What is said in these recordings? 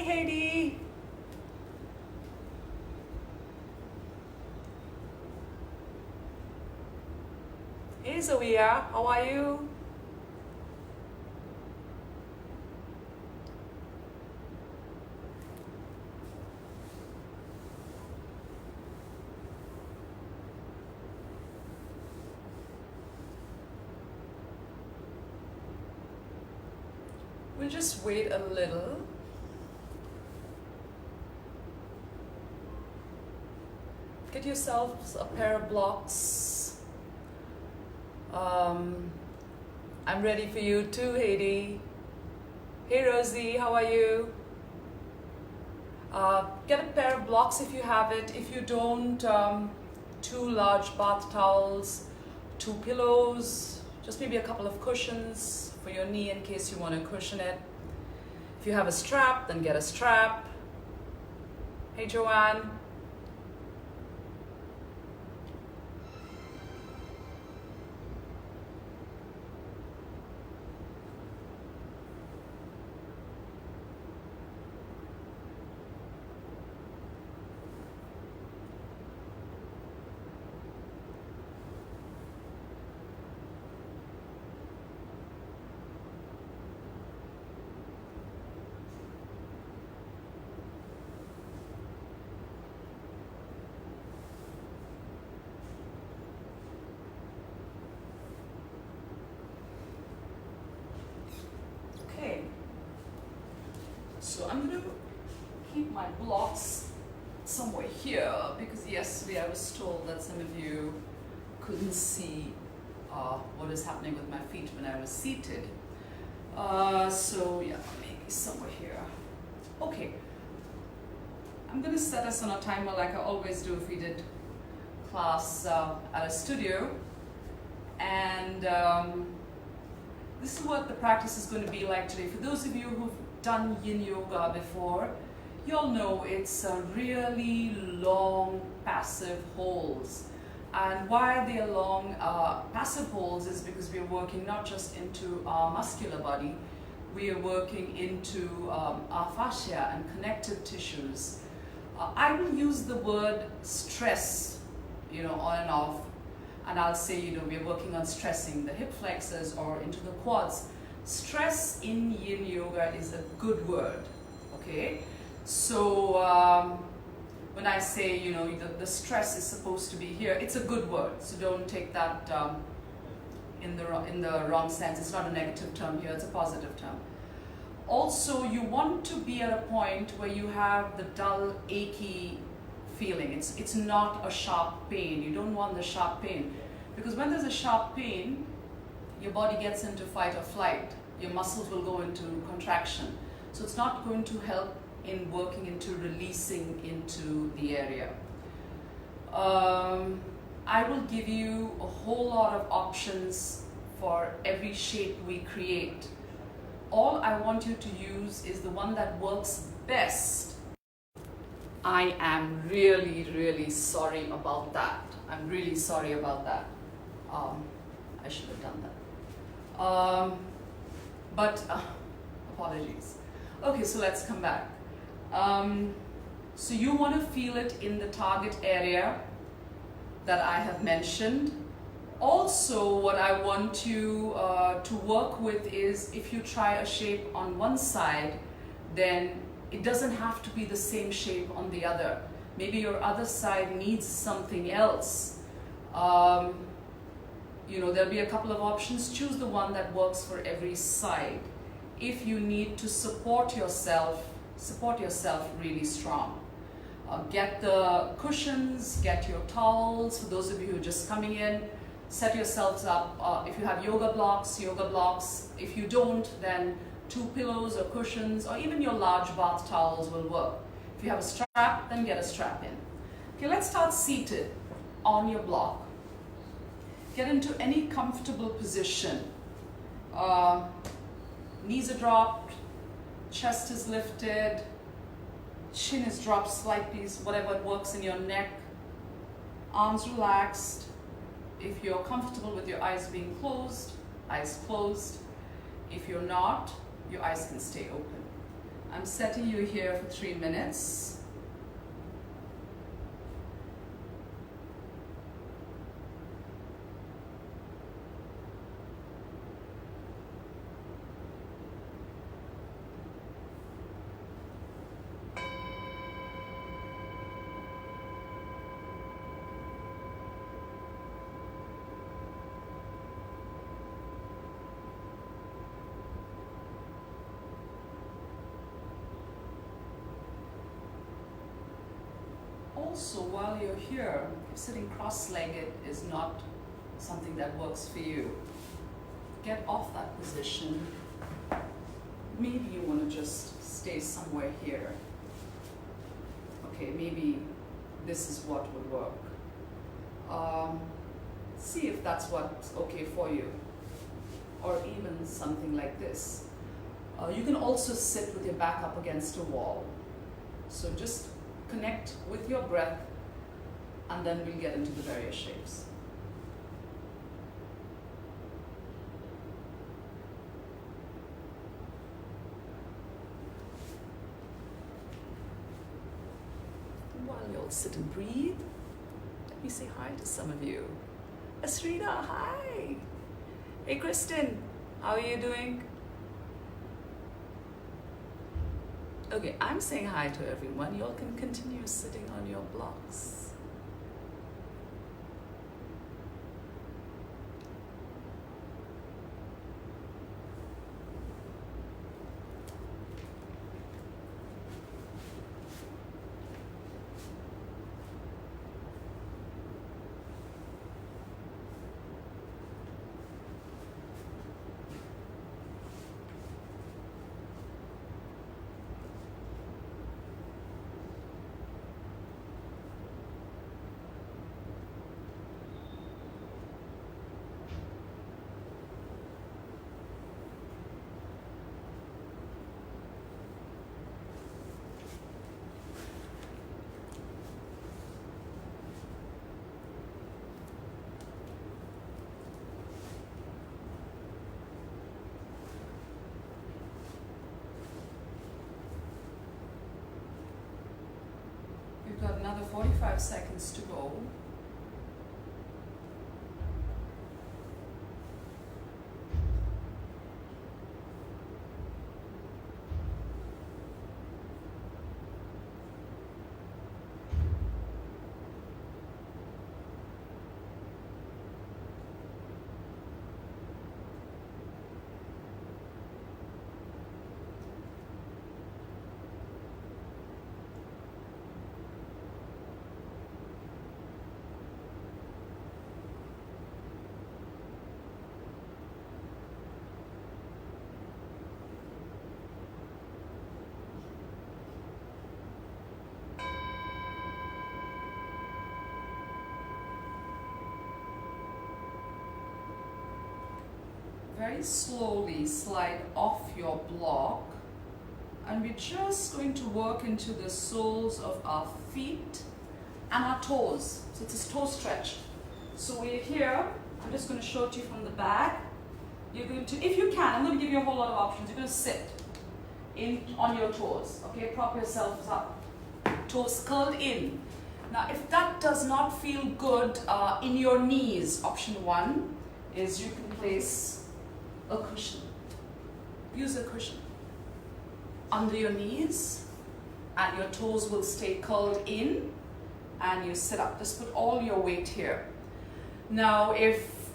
Haiti. Hey Zoya, how are you? We'll just wait a little. Get yourselves a pair of blocks. I'm ready for you too, Haiti. Hey Rosie, how are you? Get a pair of blocks if you have it. If you don't, 2 large bath towels, 2 pillows, just maybe a couple of cushions for your knee in case you want to cushion it. If you have a strap, then get a strap. Hey Joanne. Okay, so I'm going to keep my blocks somewhere here because yesterday I was told that some of you couldn't see what is happening with my feet when I was seated. So yeah, maybe somewhere here. Okay, I'm going to set us on a timer like I always do if we did class at a studio. And this is what the practice is going to be like today. For those of you who've done Yin Yoga before, you'll know it's a really long passive holds. And why they're long passive holds is because we're working not just into our muscular body, we are working into our fascia and connective tissues. I will use the word stress, on and off. And I'll say, we're working on stressing the hip flexors or into the quads. Stress in Yin Yoga is a good word, okay? So when I say, the stress is supposed to be here, it's a good word. So don't take that in the wrong sense. It's not a negative term here, it's a positive term. Also, you want to be at a point where you have the dull, achy feeling. It's not a sharp pain. You don't want the sharp pain, because when there's a sharp pain, your body gets into fight or flight. Your muscles will go into contraction. So it's not going to help in working into releasing into the area. I will give you a whole lot of options for every shape we create. All I want you to use is the one that works best. I am really, really sorry about that. I'm really sorry about that. I should have done that. But apologies. Okay, so let's come back. So you want to feel it in the target area that I have mentioned. Also, what I want you to work with is, if you try a shape on one side, then it doesn't have to be the same shape on the other. Maybe your other side needs something else. There'll be a couple of options. Choose the one that works for every side. If you need to support yourself really strong. Get the cushions, get your towels. For those of you who are just coming in, set yourselves up. If you have yoga blocks. If you don't, then 2 pillows or cushions, or even your large bath towels will work. If you have a strap, then get a strap in. Okay, let's start seated on your block. Get into any comfortable position. Knees are dropped, chest is lifted, chin is dropped slightly, whatever works in your neck. Arms relaxed. If you're comfortable with your eyes being closed, eyes closed. If you're not, your eyes can stay open. I'm setting you here for 3 minutes. Also, while you're here, if sitting cross-legged is not something that works for you, get off that position. Maybe you want to just stay somewhere here. Okay, maybe this is what would work. See if that's what's okay for you. Or even something like this. You can also sit with your back up against a wall. So just connect with your breath, and then we'll get into the various shapes. And while you all sit and breathe, let me say hi to some of you. Asrina, hi! Hey Kristen, how are you doing? Okay, I'm saying hi to everyone. You all can continue sitting on your blocks. We've got another 45 seconds to go. Very slowly slide off your block, and we're just going to work into the soles of our feet and our toes. So it's a toe stretch. So we're here. I'm just going to show it to you from the back. You're going to, if you can, I'm going to give you a whole lot of options. You're going to sit in on your toes. Okay, prop yourselves up. Toes curled in. Now, if that does not feel good in your knees, option one is you can place a cushion. Use a cushion under your knees, and your toes will stay curled in, and you sit up. Just put all your weight here. Now, if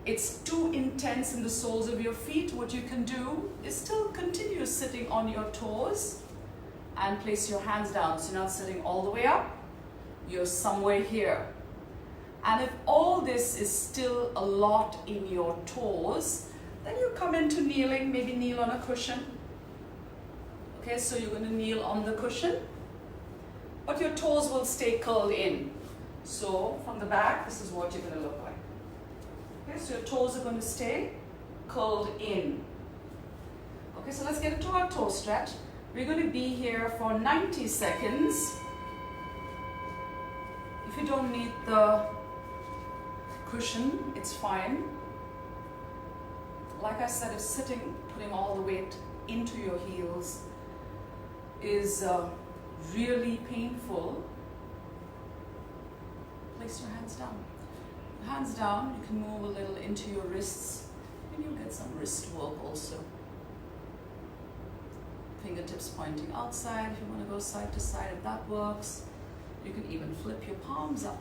it's too intense in the soles of your feet, what you can do is still continue sitting on your toes and place your hands down. So you're not sitting all the way up, you're somewhere here. And if all this is still a lot in your toes, then you come into kneeling, maybe kneel on a cushion. Okay, so you're going to kneel on the cushion, but your toes will stay curled in. So from the back, this is what you're going to look like. Okay, so your toes are going to stay curled in. Okay, so let's get into our toe stretch. We're going to be here for 90 seconds. If you don't need the cushion, it's fine. Like I said, if sitting, putting all the weight into your heels is really painful, place your hands down. Hands down, you can move a little into your wrists, and you'll get some wrist work also. Fingertips pointing outside if you want to go side to side, if that works. You can even flip your palms up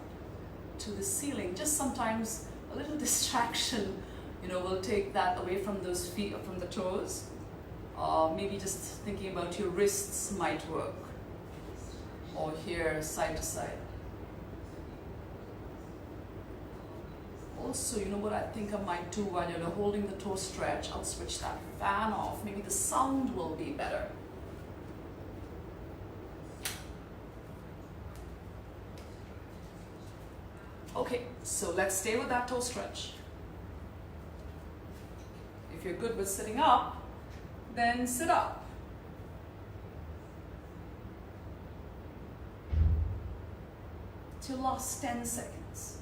to the ceiling. Just sometimes a little distraction, will take that away from those feet, from the toes. Maybe just thinking about your wrists might work. Or here, side to side. Also, what I think I might do while you're holding the toe stretch, I'll switch that fan off. Maybe the sound will be better. Okay, so let's stay with that toe stretch. If you're good with sitting up, then sit up. It's your last 10 seconds.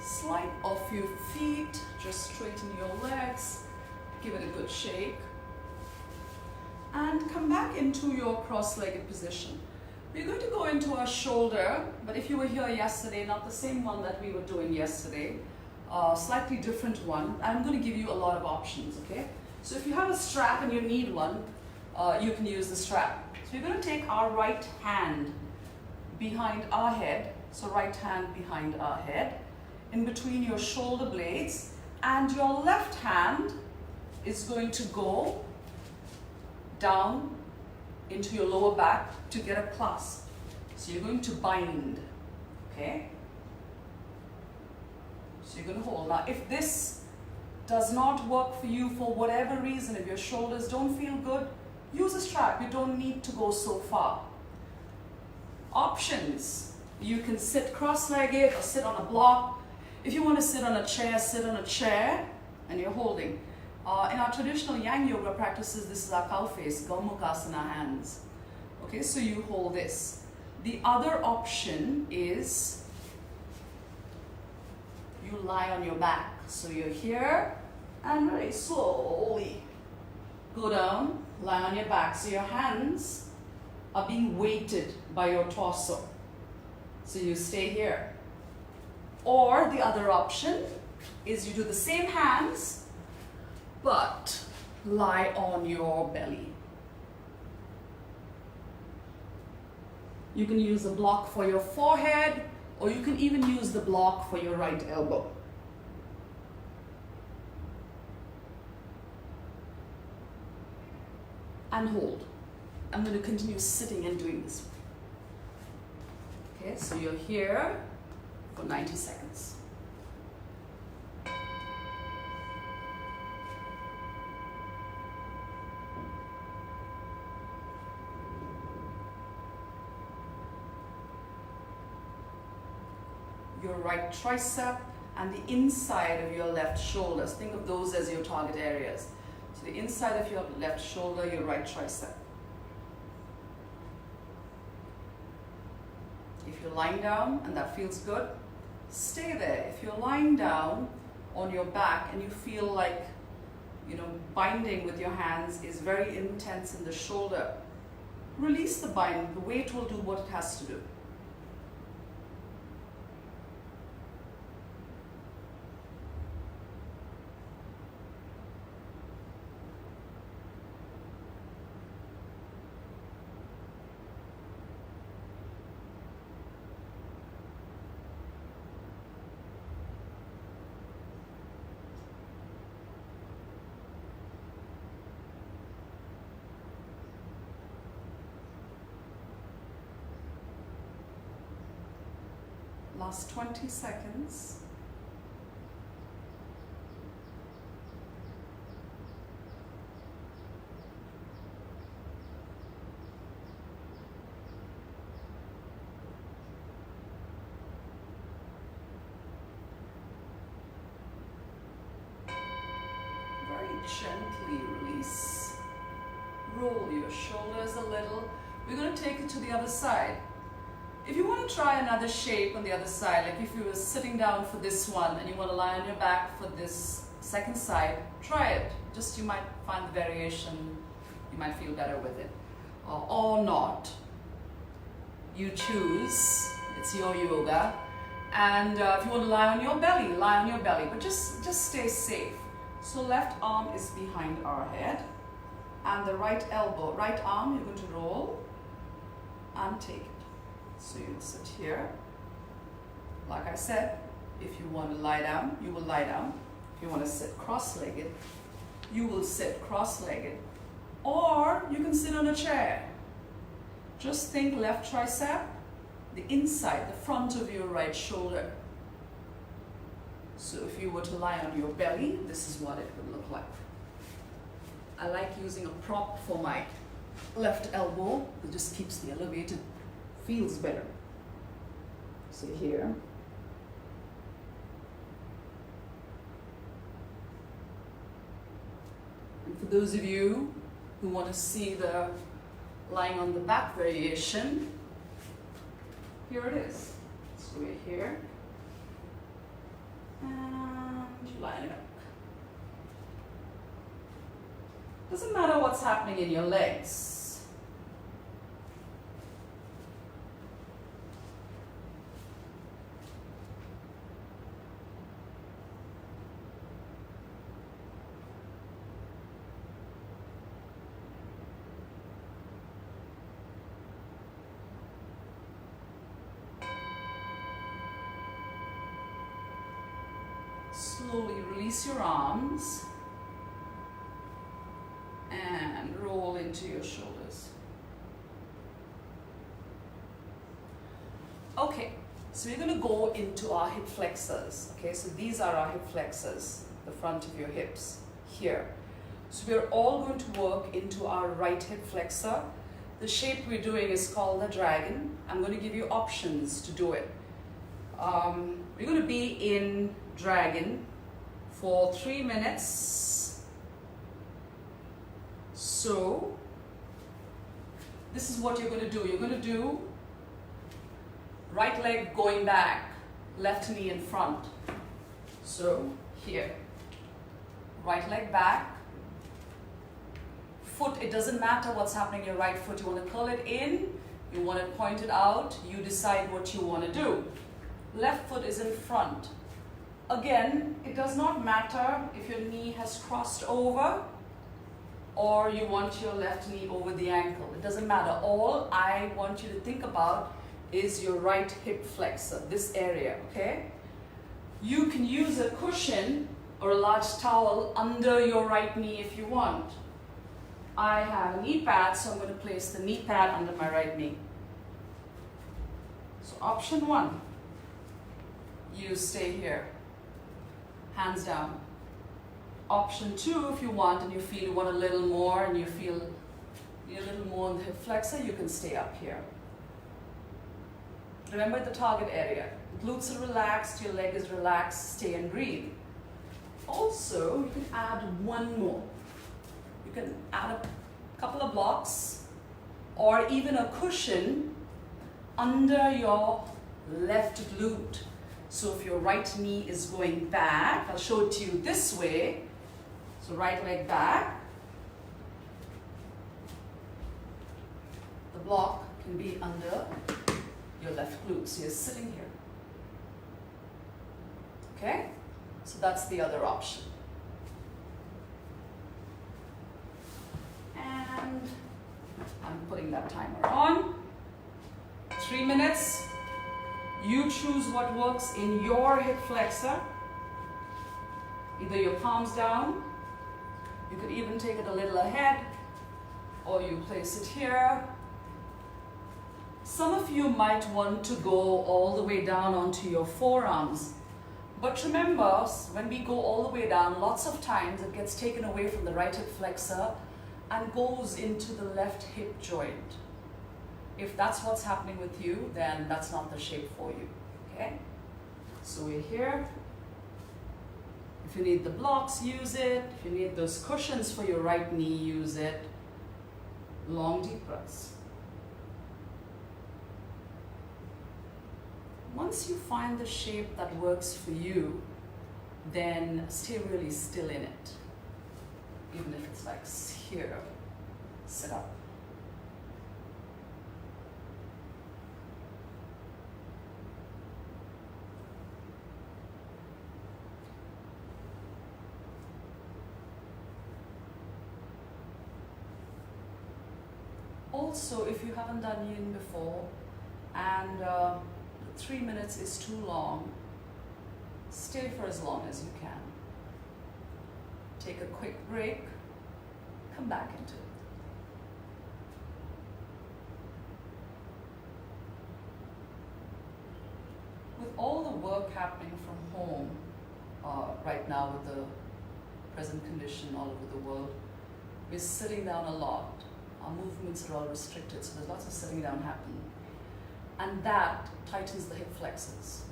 Slide off your feet, just straighten your legs, give it a good shake. And come back into your cross-legged position. We're going to go into our shoulder, but if you were here yesterday, not the same one that we were doing yesterday, slightly different one. I'm going to give you a lot of options, okay? So if you have a strap and you need one, you can use the strap. So we're going to take our right hand behind our head, so right hand behind our head, in between your shoulder blades, and your left hand is going to go down into your lower back to get a clasp. So you're going to bind, okay? So you're going to hold. Now, if this does not work for you for whatever reason, if your shoulders don't feel good, use a strap. You don't need to go so far. Options. You can sit cross-legged or sit on a block. If you want to sit on a chair, sit on a chair and you're holding. In our traditional Yang Yoga practices, this is our cow face, Gomukhasana hands. Okay, so you hold this. The other option is you lie on your back. So you're here and very slowly go down, lie on your back. So your hands are being weighted by your torso. So you stay here. Or the other option is you do the same hands, but lie on your belly. You can use the block for your forehead, or you can even use the block for your right elbow. And hold. I'm going to continue sitting and doing this. Okay, so you're here for 90 seconds. Your right tricep and the inside of your left shoulders. Think of those as your target areas. So the inside of your left shoulder, your right tricep. If you're lying down and that feels good, stay there. If you're lying down on your back and you feel like, binding with your hands is very intense in the shoulder, release the bind. The weight will do what it has to do. Last 20 seconds. Very gently release. Roll your shoulders a little. we're going to take it to the other side. If you want to try another shape on the other side, like if you were sitting down for this one and you want to lie on your back for this second side, try it. Just you might find the variation, you might feel better with it. Or not. You choose, it's your yoga. And if you want to lie on your belly, lie on your belly, but just stay safe. So left arm is behind our head, and the right elbow, right arm, you're going to roll and take it. So you sit here. Like I said, if you want to lie down, you will lie down. If you want to sit cross-legged, you will sit cross-legged. Or you can sit on a chair. Just think left tricep, the inside, the front of your right shoulder. So if you were to lie on your belly, this is what it would look like. I like using a prop for my left elbow. It just keeps the elevated, feels better. So here. And for those of you who want to see the lying on the back variation, here it is. So we're here. And you line it up. Doesn't matter what's happening in your legs. Slowly release your arms and roll into your shoulders. Okay, so we're going to go into our hip flexors. Okay, so these are our hip flexors, the front of your hips here. So we're all going to work into our right hip flexor. The shape we're doing is called the dragon. I'm going to give you options to do it. We're going to be in dragon for 3 minutes. So this is what you're going to do. You're going to do right leg going back, left knee in front. So here, right leg back, foot, it doesn't matter what's happening in your right foot. You want to curl it in, you want it pointed out, you decide what you want to do. Left foot is in front. Again, it does not matter if your knee has crossed over or you want your left knee over the ankle. It doesn't matter. All I want you to think about is your right hip flexor, this area, okay? You can use a cushion or a large towel under your right knee if you want. I have a knee pad, so I'm going to place the knee pad under my right knee. So option 1. You stay here, hands down. Option 2, if you want and you feel you want a little more and you feel a little more in the hip flexor, you can stay up here. Remember the target area. Glutes are relaxed, your leg is relaxed, stay and breathe. Also, you can add one more. You can add a couple of blocks or even a cushion under your left glute. So if your right knee is going back, I'll show it to you this way. So right leg back. The block can be under your left glute. So you're sitting here. Okay? So that's the other option. And I'm putting that timer on. 3 minutes. You choose what works in your hip flexor. Either your palms down, you could even take it a little ahead, or you place it here. Some of you might want to go all the way down onto your forearms. But remember, when we go all the way down, lots of times it gets taken away from the right hip flexor and goes into the left hip joint. If that's what's happening with you, then that's not the shape for you, okay? So we're here. If you need the blocks, use it. If you need those cushions for your right knee, use it. Long deep breaths. once you find the shape that works for you, then stay really still in it. Even if it's like here, sit up. Also, if you haven't done Yin before and 3 minutes is too long, stay for as long as you can. Take a quick break, come back into it. With all the work happening from home right now with the present condition all over the world, we're sitting down a lot. Our movements are all restricted, so there's lots of sitting down happening. And that tightens the hip flexors.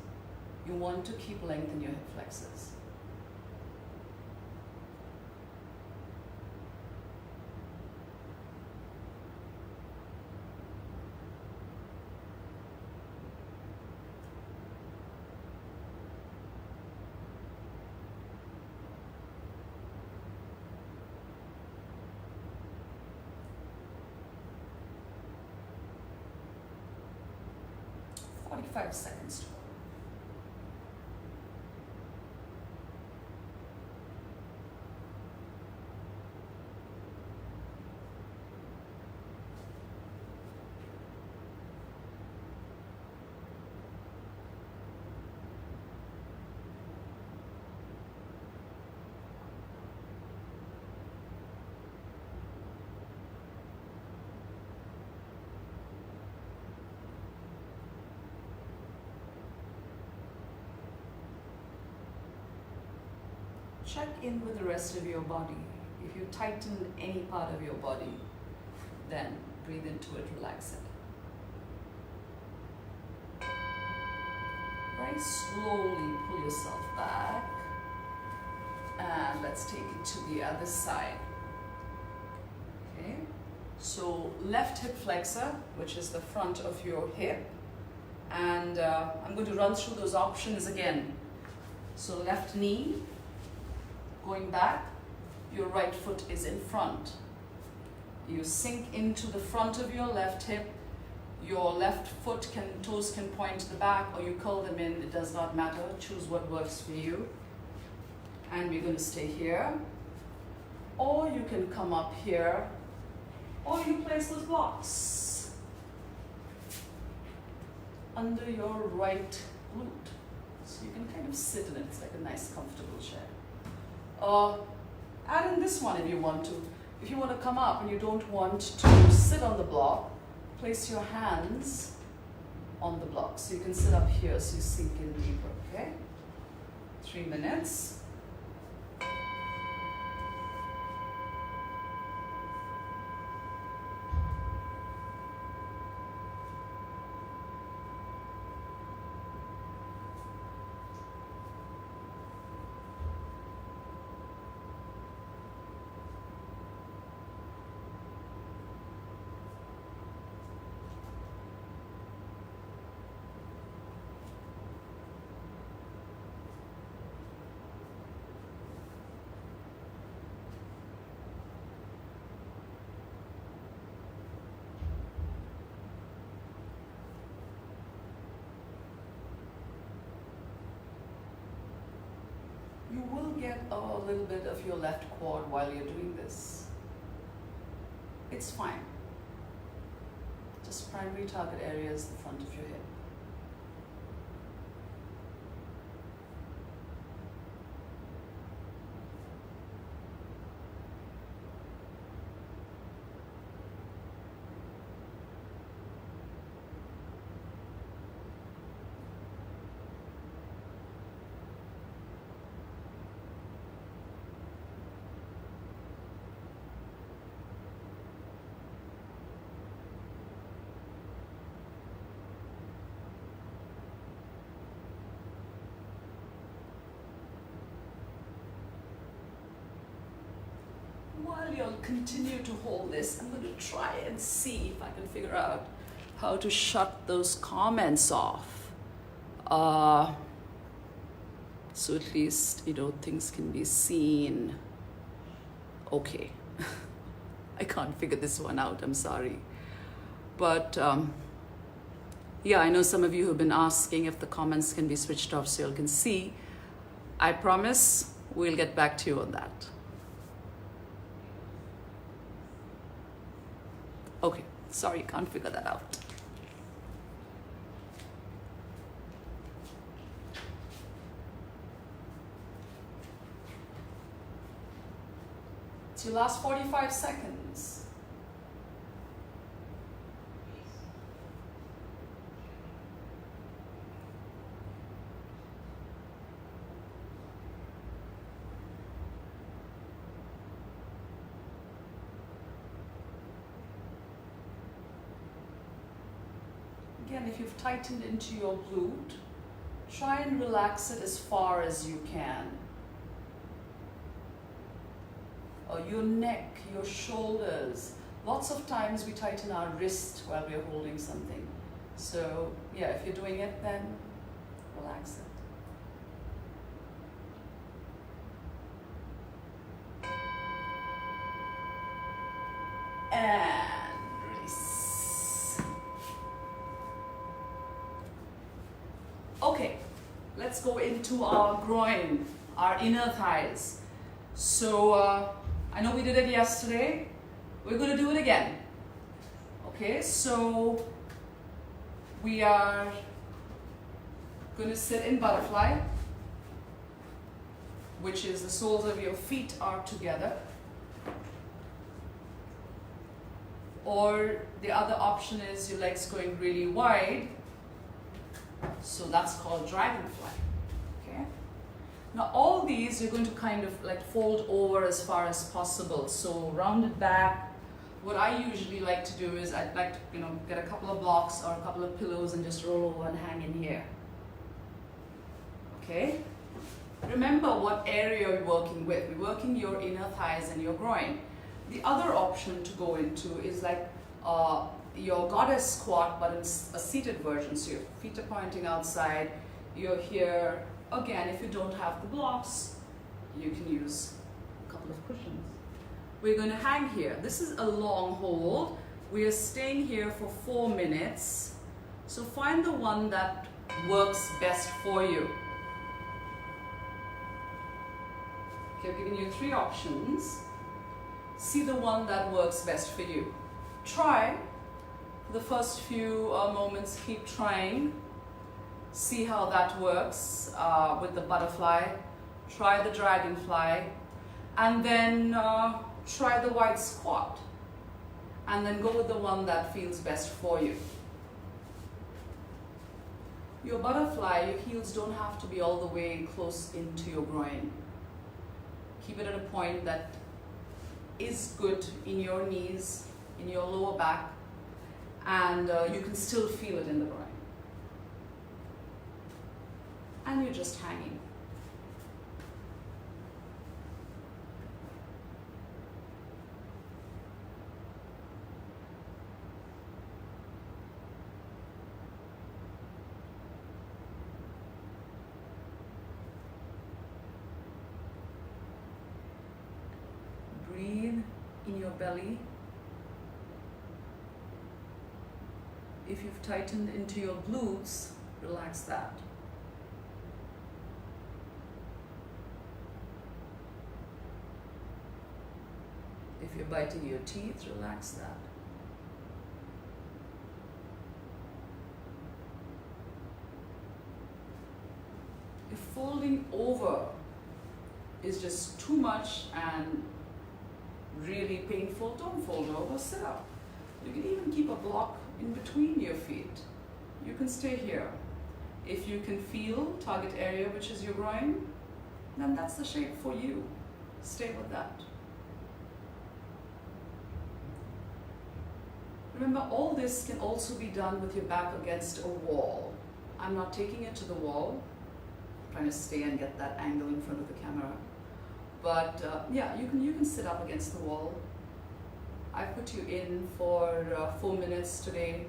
You want to keep lengthening your hip flexors. Five seconds to go. Check in with the rest of your body. If you tighten any part of your body, then breathe into it, relax it. Very slowly pull yourself back. And let's take it to the other side. Okay, so left hip flexor, which is the front of your hip. And I'm going to run through those options again. So left knee, going back, your right foot is in front. You sink into the front of your left hip. Your left foot toes can point to the back, or you curl them in, it does not matter. Choose what works for you. And we're going to stay here. Or you can come up here, or you place those blocks under your right glute. So you can kind of sit in it, it's like a nice comfortable chair. Add in this one if you want to. If you want to come up and you don't want to sit on the block, place your hands on the block. So you can sit up here so you sink in deeper, okay? 3 minutes. You will get a little bit of your left quad while you're doing this. It's fine. Just primary target area is the front of your hip. While you'll continue to hold this, I'm going to try and see if I can figure out how to shut those comments off. So at least, things can be seen. Okay. I can't figure this one out, I'm sorry. But yeah, I know some of you have been asking if the comments can be switched off so you can see. I promise we'll get back to you on that. Okay, sorry, can't figure that out. It's your last 45 seconds. Again, if you've tightened into your glute, try and relax it as far as you can. Or your neck, your shoulders. Lots of times we tighten our wrist while we're holding something. So yeah, if you're doing it, then relax it. And release. Okay, let's go into our groin, our inner thighs. So I know we did it yesterday. We're going to do it again. Okay, so we are going to sit in butterfly, which is the soles of your feet are together. Or the other option is your legs going really wide. So that's called dragonfly. Okay. Now all these you're going to kind of like fold over as far as possible. So rounded back. What I usually like to do is I'd like to, get a couple of blocks or a couple of pillows and just roll over and hang in here. Okay? Remember what area you're working with. We're working your inner thighs and your groin. The other option to go into is like your goddess squat, but in a seated version. So your feet are pointing outside, you're here. Again, if you don't have the blocks, you can use a couple of cushions. We're going to hang here. This is a long hold. We are staying here for 4 minutes. So find the one that works best for you. Okay, I've given you 3 options. See the one that works best for you. Try. The first few moments, keep trying. See how that works with the butterfly. Try the dragonfly. And then try the wide squat. And then go with the one that feels best for you. Your butterfly, your heels don't have to be all the way close into your groin. Keep it at a point that is good in your knees, in your lower back, and you can still feel it in the groin. And you're just hanging. Breathe in your belly. If you've tightened into your glutes, relax that. If you're biting your teeth, relax that. If folding over is just too much and really painful, don't fold over, sit up. You can even keep a block in between your feet. You can stay here. If you can feel target area, which is your groin, then that's the shape for you. Stay with that. Remember, all this can also be done with your back against a wall. I'm not taking it to the wall. I'm trying to stay and get that angle in front of the camera. But yeah, you can sit up against the wall. I put you in for 4 minutes today.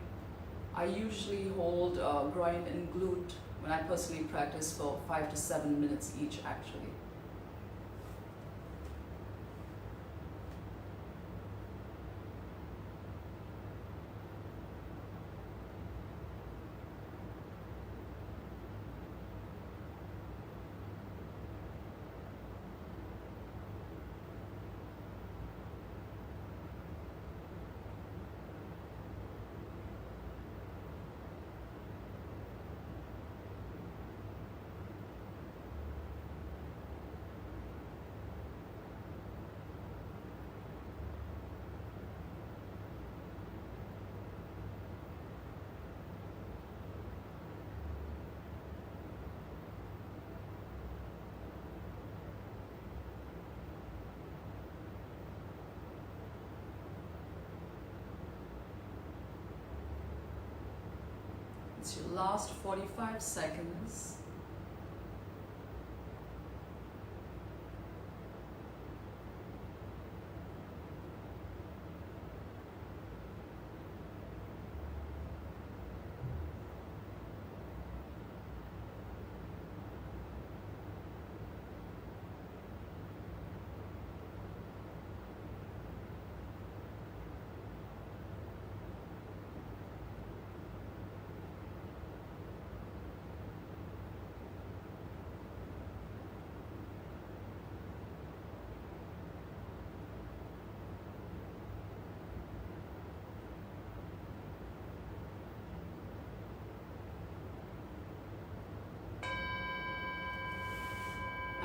I usually hold groin and glute when I personally practice for 5 to 7 minutes each actually. It's your last 45 seconds.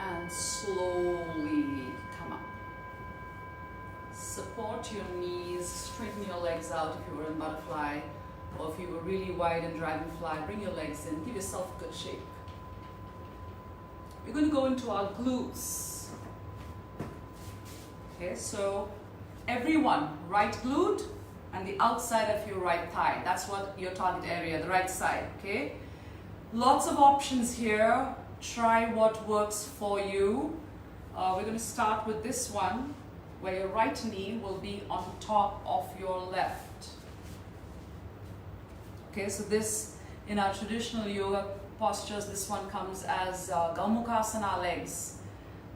And slowly come up. Support your knees, straighten your legs out if you were in butterfly, or if you were really wide in dragonfly, bring your legs in, give yourself a good shake. We're going to go into our glutes. Okay, so everyone, right glute and the outside of your right thigh. That's what your target area, the right side, okay? Lots of options here. Try what works for you. We're going to start with this one, where your right knee will be on top of your left. Okay, so this, in our traditional yoga postures, this one comes as Galmukhasana legs.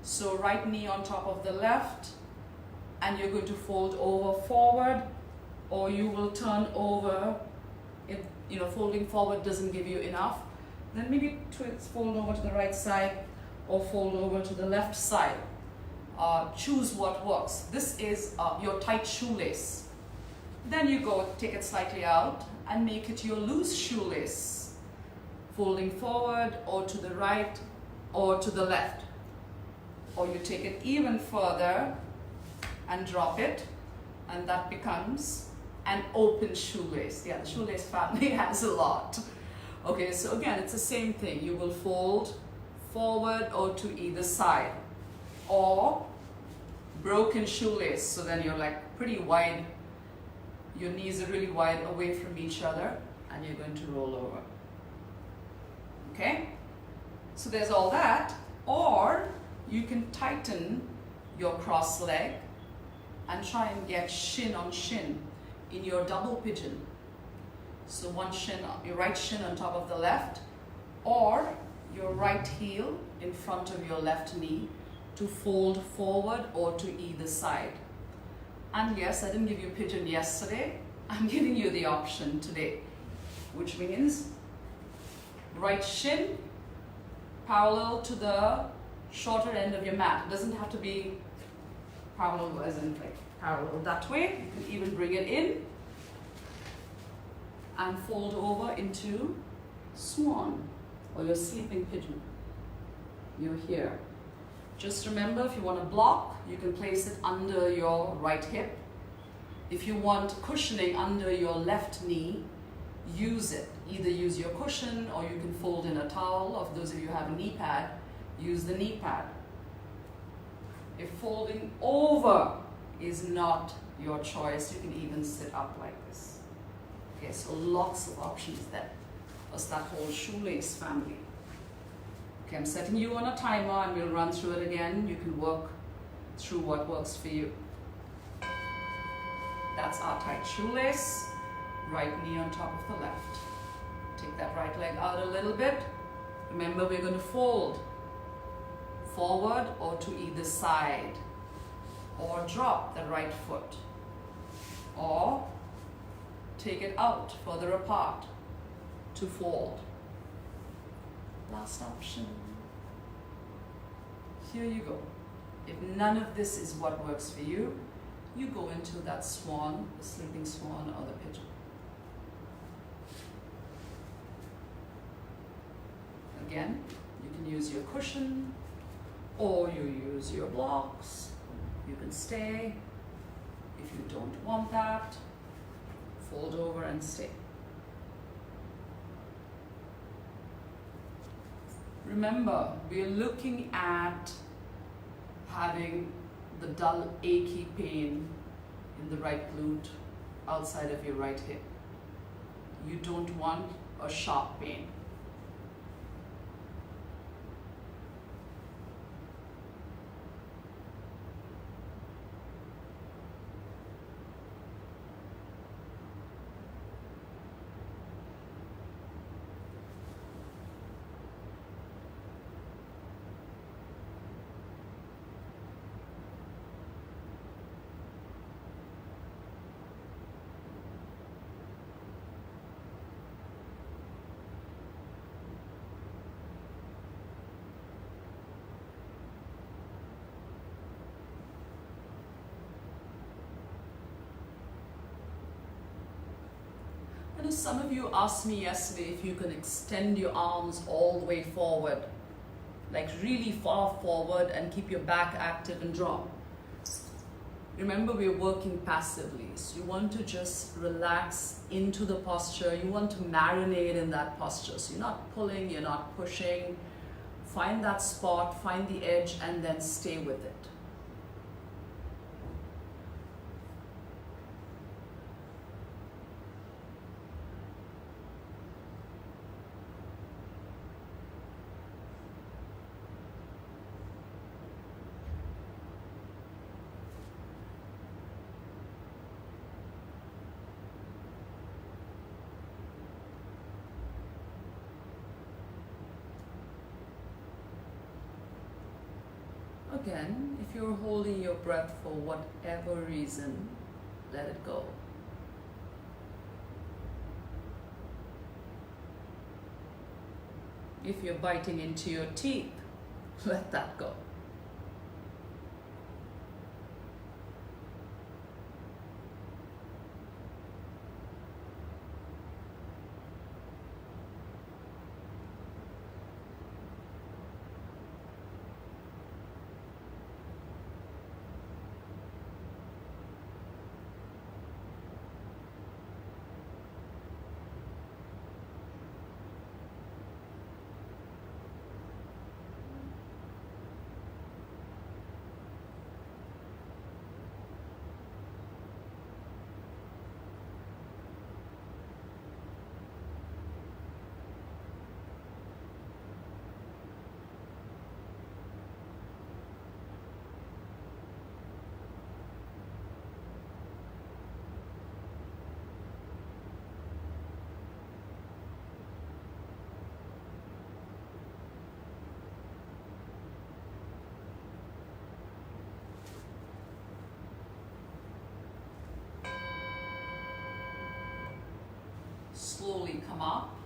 So right knee on top of the left, and you're going to fold over forward, or you will turn over. If folding forward doesn't give you enough, then maybe fold over to the right side or fold over to the left side. Choose what works. This is your tight shoelace. Then you go take it slightly out and make it your loose shoelace. Folding forward or to the right or to the left. Or you take it even further and drop it, and that becomes an open shoelace. Yeah, the shoelace family has a lot. Okay, so again, it's the same thing. You will fold forward or to either side, or broken shoelace. So then you're like pretty wide, your knees are really wide away from each other, and you're going to roll over. Okay, so there's all that. Or you can tighten your cross leg and try and get shin on shin in your double pigeon. So one shin, your right shin on top of the left, or your right heel in front of your left knee to fold forward or to either side. And yes, I didn't give you pigeon yesterday. I'm giving you the option today, which means right shin parallel to the shorter end of your mat. It doesn't have to be parallel as in like parallel that way. You can even bring it in and fold over into swan or your sleeping pigeon. You're here. Just remember, if you want to block, you can place it under your right hip. If you want cushioning under your left knee, use it. Either use your cushion or you can fold in a towel. Or for those of you who have a knee pad, use the knee pad. If folding over is not your choice, you can even sit up like this. Okay, so lots of options there. That's that whole shoelace family. Okay, I'm setting you on a timer and we'll run through it again. You can work through what works for you. That's our tight shoelace. Right knee on top of the left. Take that right leg out a little bit. Remember, we're going to fold forward or to either side, or drop the right foot, or take it out further apart to fold. Last option. Here you go. If none of this is what works for you, you go into that swan, the sleeping swan or the pigeon. Again, you can use your cushion or you use your blocks. You can stay. If you don't want that, fold over and stay. Remember, we're looking at having the dull, achy pain in the right glute outside of your right hip. You don't want a sharp pain. Some of you asked me yesterday if you can extend your arms all the way forward, like really far forward, and keep your back active and drop. Remember, we're working passively, so you want to just relax into the posture. You want to marinate in that posture. So you're not pulling, you're not pushing. Find that spot, find the edge, and then stay with it. Again, if you're holding your breath for whatever reason, let it go. If you're biting into your teeth, let that go. Slowly come up,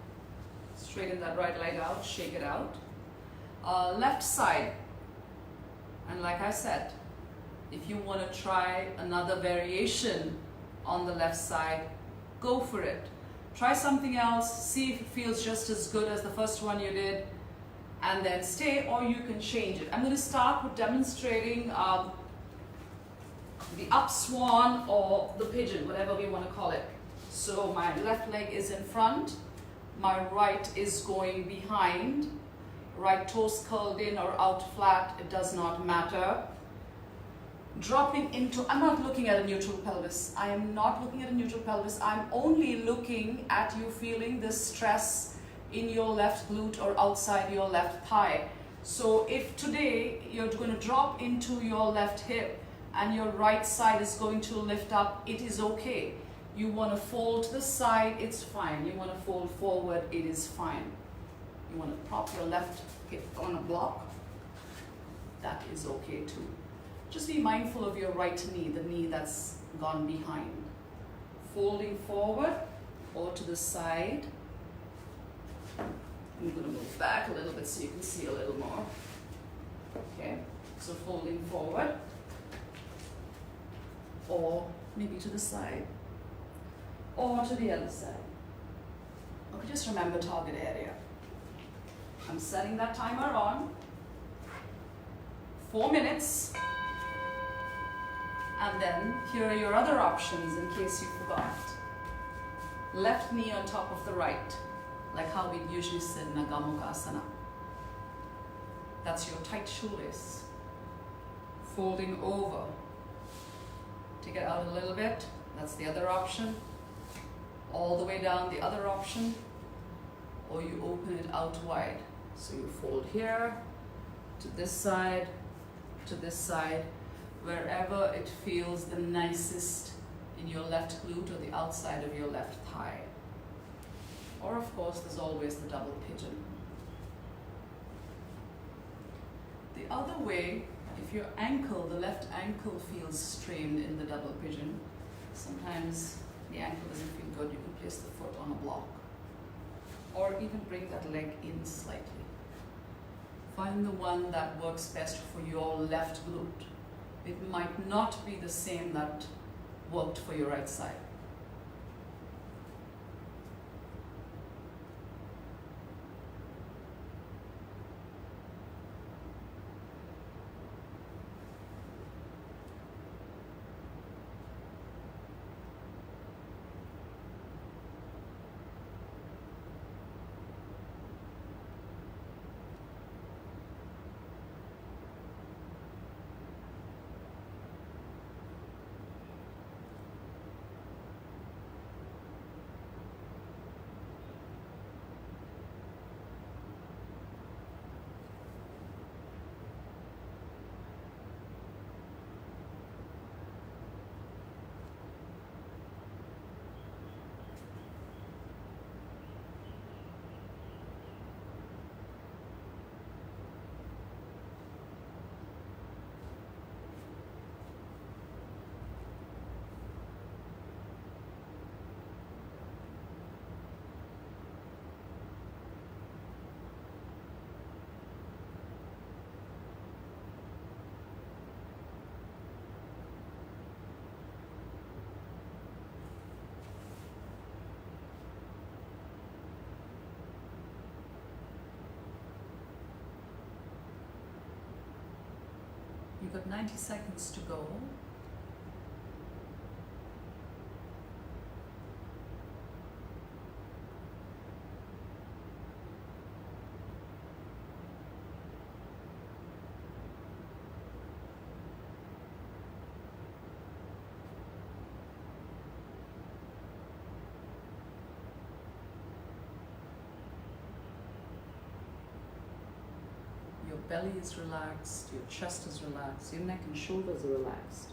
straighten that right leg out, shake it out. Left side, and like I said, if you want to try another variation on the left side, go for it. Try something else, see if it feels just as good as the first one you did, and then stay, or you can change it. I'm going to start with demonstrating the up swan or the pigeon, whatever we want to call it. So my left leg is in front, my right is going behind, right toes curled in or out flat, it does not matter. Dropping into, I'm not looking at a neutral pelvis. I am not looking at a neutral pelvis. I'm only looking at you feeling the stress in your left glute or outside your left thigh. So if today you're going to drop into your left hip and your right side is going to lift up, it is okay. You want to fold to the side, it's fine. You want to fold forward, it is fine. You want to prop your left hip on a block, that is okay too. Just be mindful of your right knee, the knee that's gone behind. Folding forward or to the side. I'm going to move back a little bit so you can see a little more. Okay, so folding forward or maybe to the side or to the other side. Okay, just remember target area. I'm setting that timer on. 4 minutes. And then here are your other options in case you forgot. Left knee on top of the right, like how we'd usually sit in a Gomukhasana. That's your tight shoelace. Folding over. Take it out a little bit. That's the other option. All the way down, the other option. Or you open it out wide. So you fold here, to this side, wherever it feels the nicest in your left glute or the outside of your left thigh. Or of course, there's always the double pigeon. The other way, if your ankle, the left ankle feels strained in the double pigeon, sometimes the ankle doesn't feel good, you can place the foot on a block. Or even bring that leg in slightly. Find the one that works best for your left glute. It might not be the same that worked for your right side. You've got 90 seconds to go. Your belly is relaxed, your chest is relaxed, your neck and shoulders are relaxed.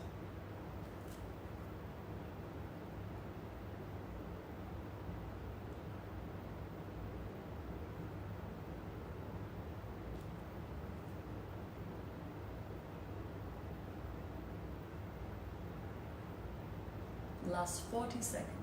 Last 40 seconds.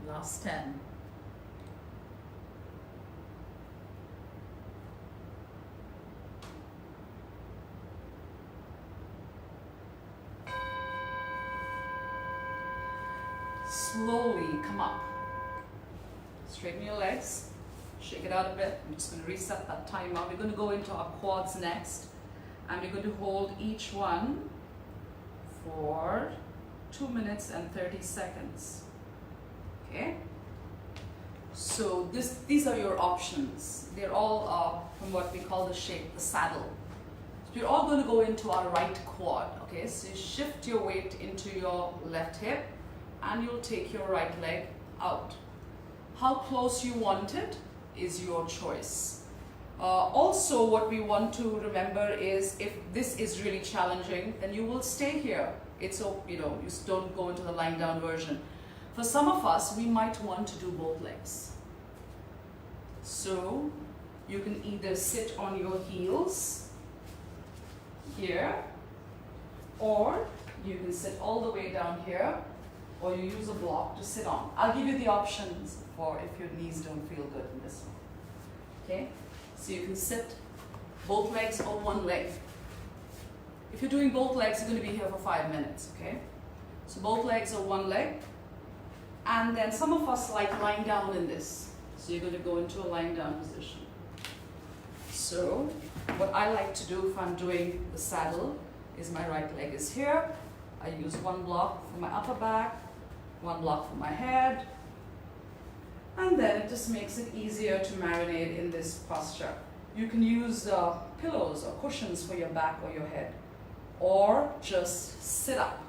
Last 10. Slowly come up. Straighten your legs. Shake it out a bit. I'm just going to reset that timer. We're going to go into our quads next. And we're going to hold each one for 2 minutes and 30 seconds. Okay? So these are your options. They're all from what we call the shape, the saddle. So we're all going to go into our right quad. Okay, so you shift your weight into your left hip and you'll take your right leg out. How close you want it is your choice. Also, what we want to remember is if this is really challenging, then you will stay here. It's, you know, you don't go into the lying down version. For some of us, we might want to do both legs. So you can either sit on your heels here, or you can sit all the way down here, or you use a block to sit on. I'll give you the options for if your knees don't feel good in this one. Okay? So you can sit both legs or one leg. If you're doing both legs, you're going to be here for 5 minutes, okay? So both legs or one leg. And then some of us like lying down in this. So you're going to go into a lying down position. So what I like to do if I'm doing the saddle is my right leg is here. I use one block for my upper back, one block for my head. And then it just makes it easier to marinate in this posture. You can use pillows or cushions for your back or your head, or just sit up.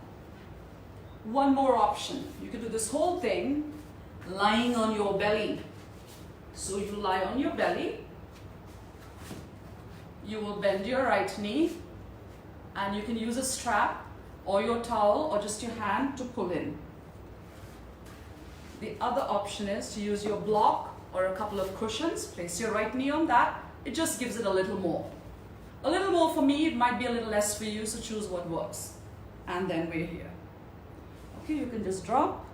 One more option. You can do this whole thing lying on your belly. So you lie on your belly. You will bend your right knee, and you can use a strap or your towel or just your hand to pull in. The other option is to use your block or a couple of cushions. Place your right knee on that. It just gives it a little more. A little more for me, it might be a little less for you, so choose what works. And then we're here. Okay, you can just drop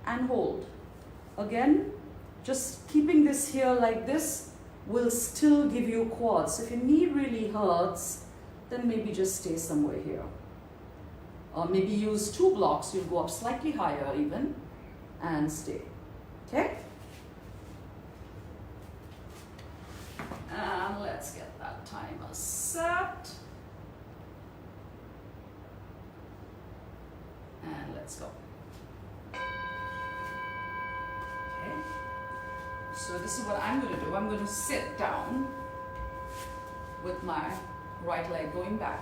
and hold. Again, just keeping this here like this will still give you quads. If your knee really hurts, then maybe just stay somewhere here. Or maybe use 2 blocks, you'll go up slightly higher even, and stay. Okay? And let's get that timer set. And let's go. Okay. So this is what I'm going to do. I'm going to sit down with my right leg going back.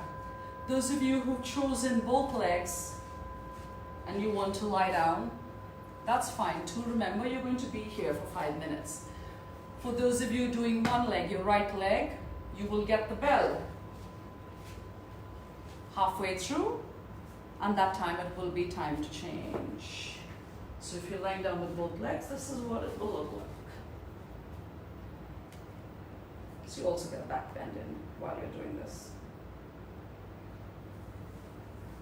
Those of you who've chosen both legs and you want to lie down, that's fine too. Remember, you're going to be here for 5 minutes. For those of you doing one leg, your right leg, you will get the bell halfway through, and that time it will be time to change. So if you're lying down with both legs, this is what it will look like. So you also get a back bend in while you're doing this.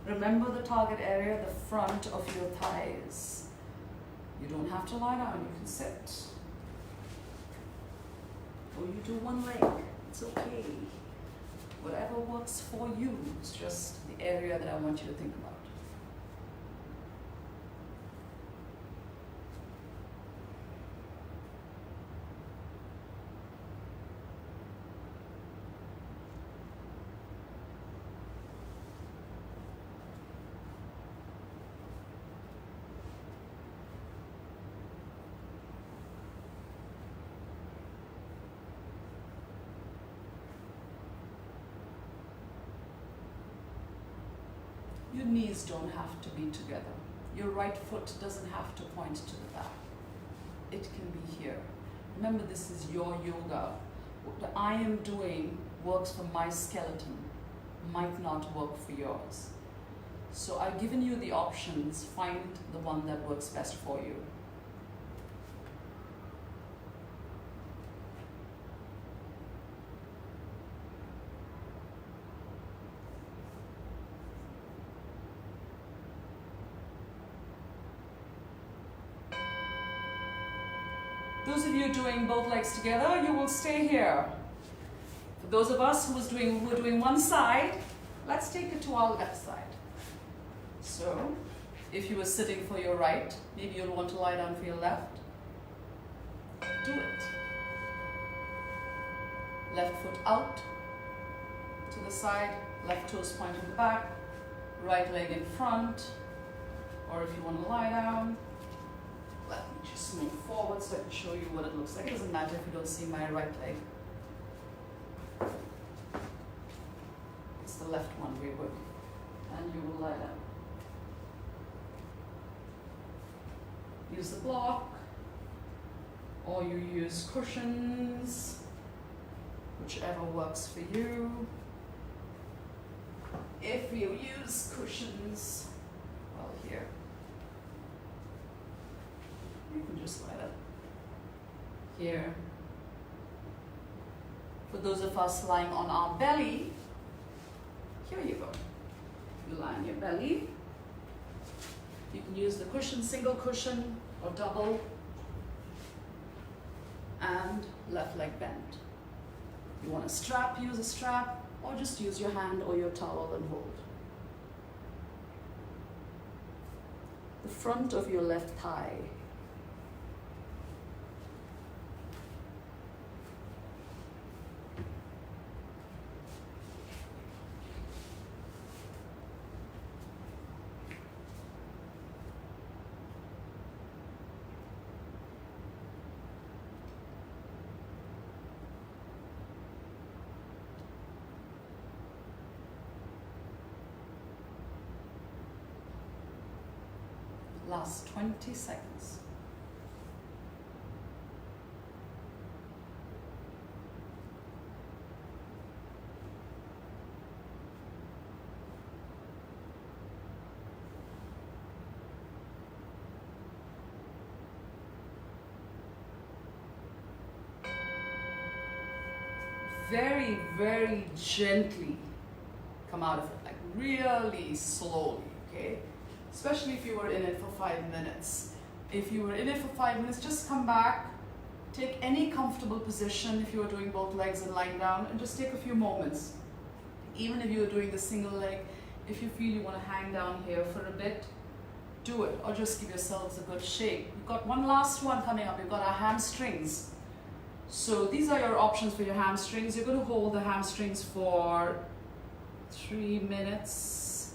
Remember the target area, the front of your thighs. You don't have to lie down, you can sit. Or you do one leg, it's okay. Whatever works for you, it's just the area that I want you to think about. Your knees don't have to be together. Your right foot doesn't have to point to the back. It can be here. Remember, this is your yoga. What I am doing works for my skeleton, might not work for yours. So I've given you the options. Find the one that works best for you. Those of you doing both legs together, you will stay here. For those of us who are doing one side, let's take it to our left side. So, if you were sitting for your right, maybe you'll want to lie down for your left. Do it. Left foot out to the side, left toes pointing the back, right leg in front, or if you want to lie down, Let me just move forward so I can show you what it looks like. It doesn't matter if you don't see my right leg. It's the left one we work. And you will lie down. Use the block, or you use cushions, whichever works for you. If you use cushions, well, here, you can just lie down. Here. For those of us lying on our belly, here you go. You lie on your belly. You can use the cushion, single cushion or double, and left leg bent. You want a strap, use a strap, or just use your hand or your towel and hold. The front of your left thigh. Last 20 seconds. Very, very gently come out of it, like really slowly, okay? Especially if you were in it for 5 minutes. If you were in it for 5 minutes, just come back, take any comfortable position if you were doing both legs and lying down, and just take a few moments. Even if you were doing the single leg, if you feel you want to hang down here for a bit, do it, or just give yourselves a good shake. We've got one last one coming up. We've got our hamstrings. So these are your options for your hamstrings. You're going to hold the hamstrings for 3 minutes,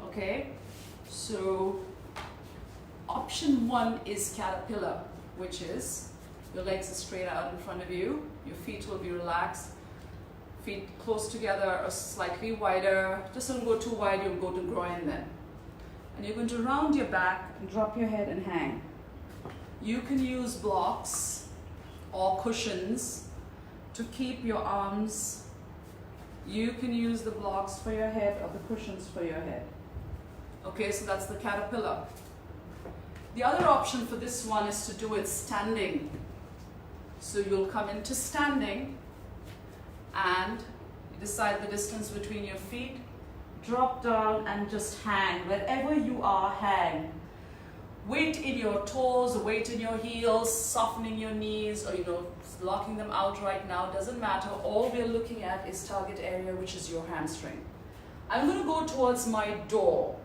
okay? So option 1 is caterpillar, which is your legs are straight out in front of you, your feet will be relaxed, feet close together or slightly wider. Just don't go too wide, you'll go to groin then. And you're going to round your back and drop your head and hang. You can use blocks or cushions to keep your arms. You can use the blocks for your head or the cushions for your head. Okay, so that's the caterpillar. The other option for this one is to do it standing. So you'll come into standing and you decide the distance between your feet, drop down and just hang. Wherever you are, hang. Weight in your toes, weight in your heels, softening your knees, or locking them out right now, doesn't matter. All we're looking at is target area, which is your hamstring. I'm going to go towards my door.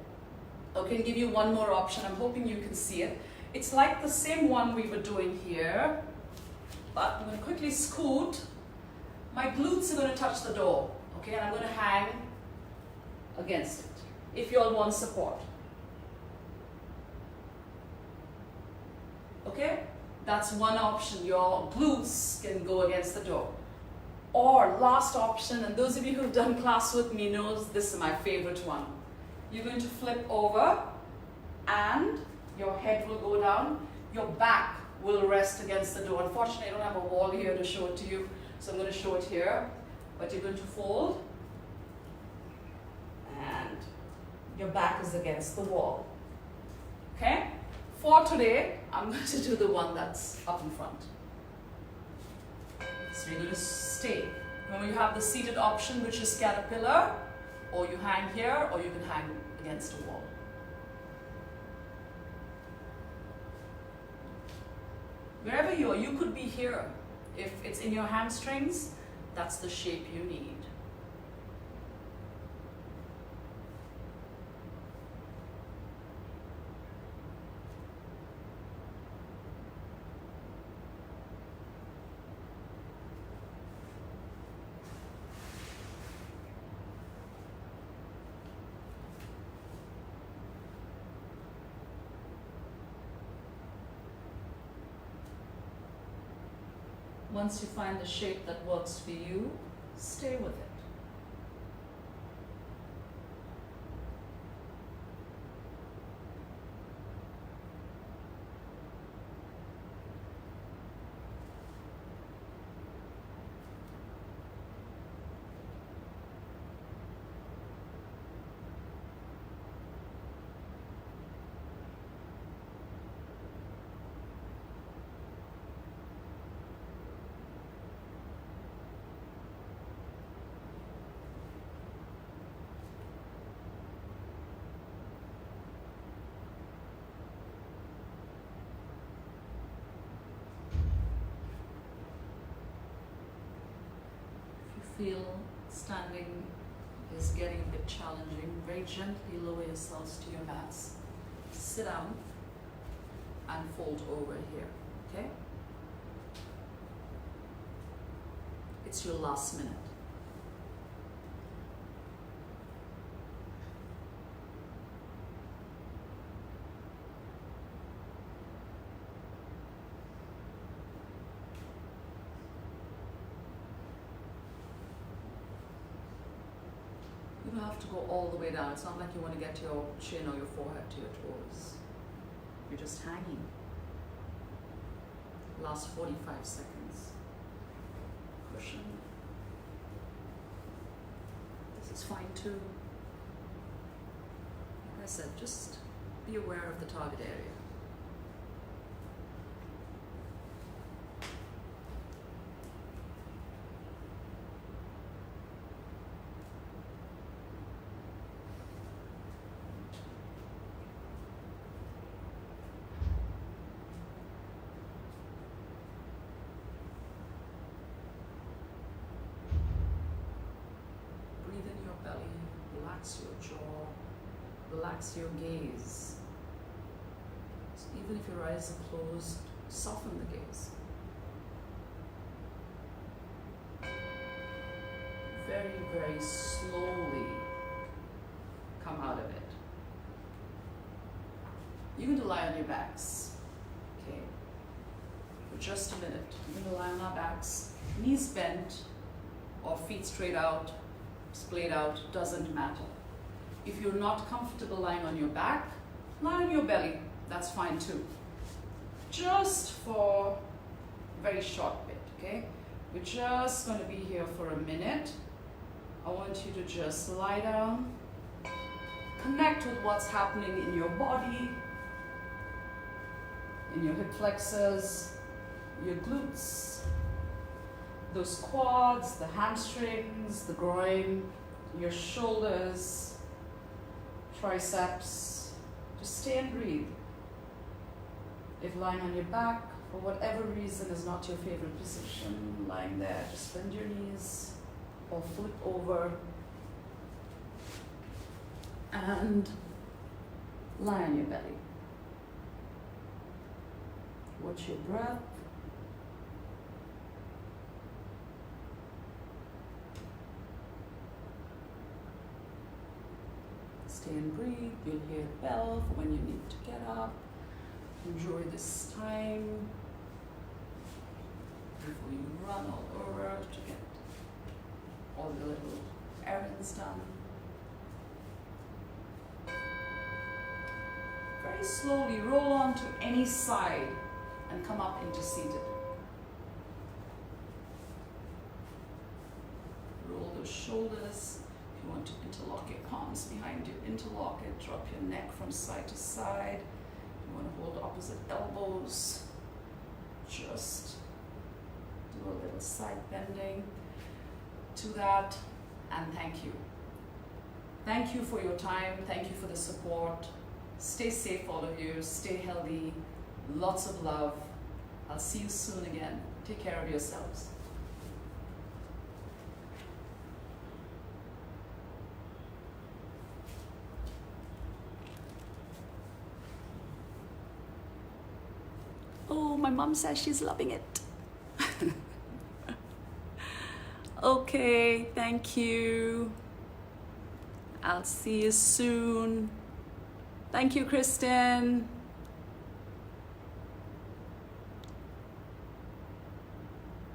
Okay, and give you one more option. I'm hoping you can see it. It's like the same one we were doing here, but I'm going to quickly scoot. My glutes are going to touch the door, okay, and I'm going to hang against it, if you all want support. Okay, that's one option. Your glutes can go against the door. Or last option, and those of you who've done class with me knows this is my favorite one. You're going to flip over and your head will go down. Your back will rest against the door. Unfortunately, I don't have a wall here to show it to you, so I'm going to show it here. But you're going to fold and your back is against the wall. Okay? For today, I'm going to do the one that's up in front. So you're going to stay. When you have the seated option, which is caterpillar, or you hang here, or you can hang against a wall. Wherever you are, you could be here. If it's in your hamstrings, that's the shape you need. Once you find the shape that works for you, stay with it. Feel standing is getting a bit challenging, very gently lower yourselves to your mats. Sit down and fold over here, okay? It's your last minute. You don't have to go all the way down. It's not like you want to get your chin or your forehead to your toes. You're just hanging. Last 45 seconds. Cushion. This is fine too. Like I said, just be aware of the target area. Relax your jaw, relax your gaze. So even if your eyes are closed, soften the gaze. Very, very slowly come out of it. You're going to lie on your backs, okay? For just a minute. You're going to lie on our backs, knees bent or feet straight out, splayed out, doesn't matter. If you're not comfortable lying on your back, lie on your belly. That's fine too. Just for a very short bit, okay? We're just going to be here for a minute. I want you to just lie down, connect with what's happening in your body, in your hip flexors, your glutes, those quads, the hamstrings, the groin, your shoulders, triceps. Just stay and breathe. If lying on your back, for whatever reason, is not your favorite position, lying there, just bend your knees or flip over and lie on your belly. Watch your breath. Stay and breathe. You'll hear the bell for when you need to get up. Enjoy this time before you run all over to get all the little errands done. Very slowly roll on to any side and come up into seated. Roll those shoulders. If you want to interlock your palms behind you, interlock it. Drop your neck from side to side. If you want to hold opposite elbows, just do a little side bending to that, and thank you. Thank you for your time. Thank you for the support. Stay safe, all of you. Stay healthy. Lots of love. I'll see you soon again. Take care of yourselves. Oh, my mom says she's loving it. Okay, thank you. I'll see you soon. Thank you, Kristen.